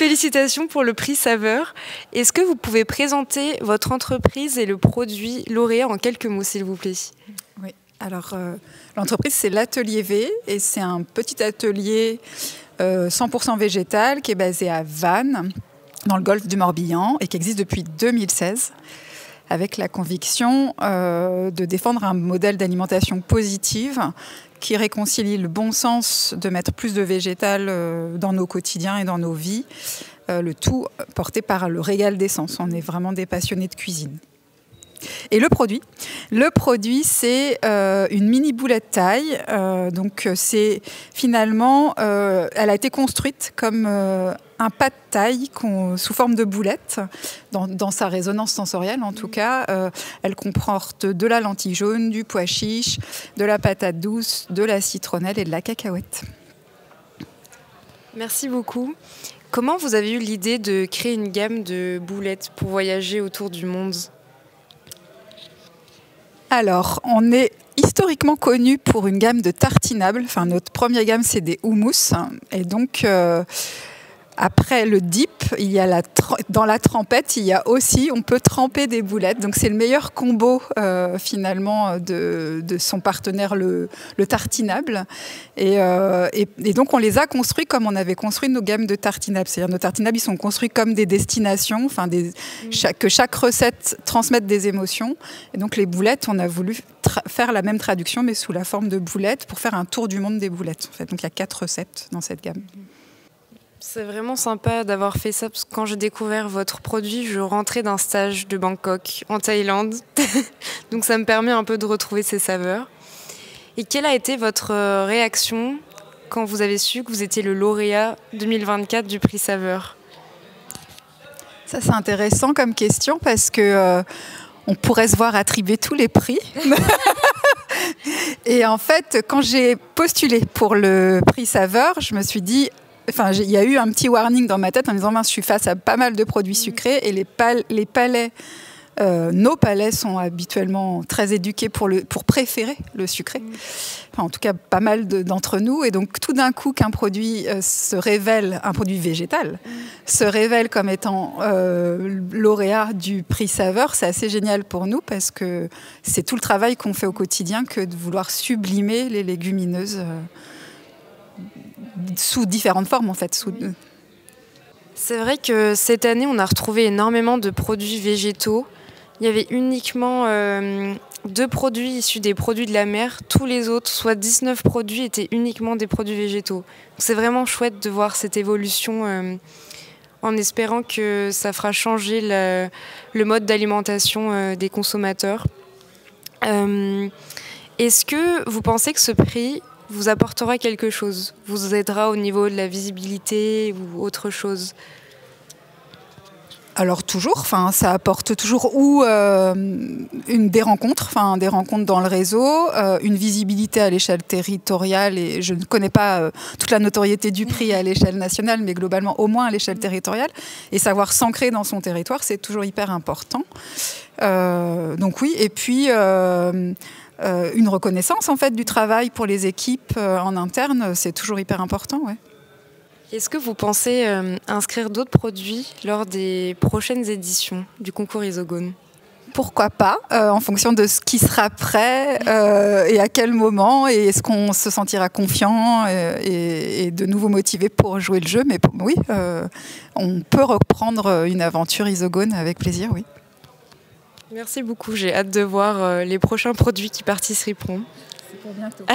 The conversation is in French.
Félicitations pour le prix Saveur. Est-ce que vous pouvez présenter votre entreprise et le produit lauréat en quelques mots, s'il vous plaît? Oui, alors l'entreprise, c'est l'Atelier V et c'est un petit atelier 100% végétal qui est basé à Vannes, dans le golfe du Morbihan et qui existe depuis 2016 avec la conviction de défendre un modèle d'alimentation positive qui réconcilie le bon sens de mettre plus de végétal dans nos quotidiens et dans nos vies, le tout porté par le régal des sens. On est vraiment des passionnés de cuisine. Et le produit, c'est une mini boulette taille. Donc c'est finalement, elle a été construite comme un pas de taille sous forme de boulette, dans sa résonance sensorielle en tout cas. Elle comporte de la lentille jaune, du pois chiche, de la patate douce, de la citronnelle et de la cacahuète. Merci beaucoup. Comment vous avez eu l'idée de créer une gamme de boulettes pour voyager autour du monde ? Alors, on est historiquement connu pour une gamme de tartinables. Enfin, notre première gamme, c'est des houmous. Et donc, après le dip, il y a dans la trempette, il y a aussi, on peut tremper des boulettes. Donc, c'est le meilleur combo, finalement, de son partenaire, le tartinable. Et donc, on les a construits comme on avait construit nos gammes de tartinables. C'est-à-dire, nos tartinables, ils sont construits comme des destinations, enfin, que chaque recette transmette des émotions. Et donc, les boulettes, on a voulu faire la même traduction, mais sous la forme de boulettes, pour faire un tour du monde des boulettes. En fait. Donc, il y a 4 recettes dans cette gamme. C'est vraiment sympa d'avoir fait ça, parce que quand j'ai découvert votre produit, je rentrais d'un stage de Bangkok, en Thaïlande. Donc ça me permet un peu de retrouver ces saveurs. Et quelle a été votre réaction quand vous avez su que vous étiez le lauréat 2024 du prix Saveur ? Ça, c'est intéressant comme question, parce que on pourrait se voir attribuer tous les prix. Et en fait, quand j'ai postulé pour le prix Saveur, je me suis dit... Enfin, il y a eu un petit warning dans ma tête en me disant mince, je suis face à pas mal de produits sucrés et nos palais sont habituellement très éduqués pour préférer le sucré. Enfin, en tout cas, pas mal d'entre nous. Et donc, tout d'un coup, qu'un produit se révèle, un produit végétal, se révèle comme étant lauréat du prix Saveur, c'est assez génial pour nous parce que c'est tout le travail qu'on fait au quotidien que de vouloir sublimer les légumineuses. Sous différentes formes en fait. C'est vrai que cette année on a retrouvé énormément de produits végétaux. Il y avait uniquement 2 produits issus des produits de la mer. Tous les autres, soit 19 produits, étaient uniquement des produits végétaux. C'est vraiment chouette de voir cette évolution en espérant que ça fera changer le mode d'alimentation des consommateurs. Est-ce que vous pensez que ce prix vous apportera quelque chose, vous aidera au niveau de la visibilité ou autre chose? Alors toujours, ça apporte toujours des rencontres dans le réseau, une visibilité à l'échelle territoriale, et je ne connais pas toute la notoriété du prix à l'échelle nationale, mais globalement au moins à l'échelle territoriale, et savoir s'ancrer dans son territoire, c'est toujours hyper important. Donc oui, et puis une reconnaissance en fait du travail pour les équipes en interne, c'est toujours hyper important, ouais. Est-ce que vous pensez inscrire d'autres produits lors des prochaines éditions du concours Isogone ? Pourquoi pas, en fonction de ce qui sera prêt et à quel moment, et est-ce qu'on se sentira confiant et de nouveau motivé pour jouer le jeu. Mais oui, on peut reprendre une aventure Isogone avec plaisir, oui. Merci beaucoup, j'ai hâte de voir les prochains produits qui participeront. C'est pour bientôt.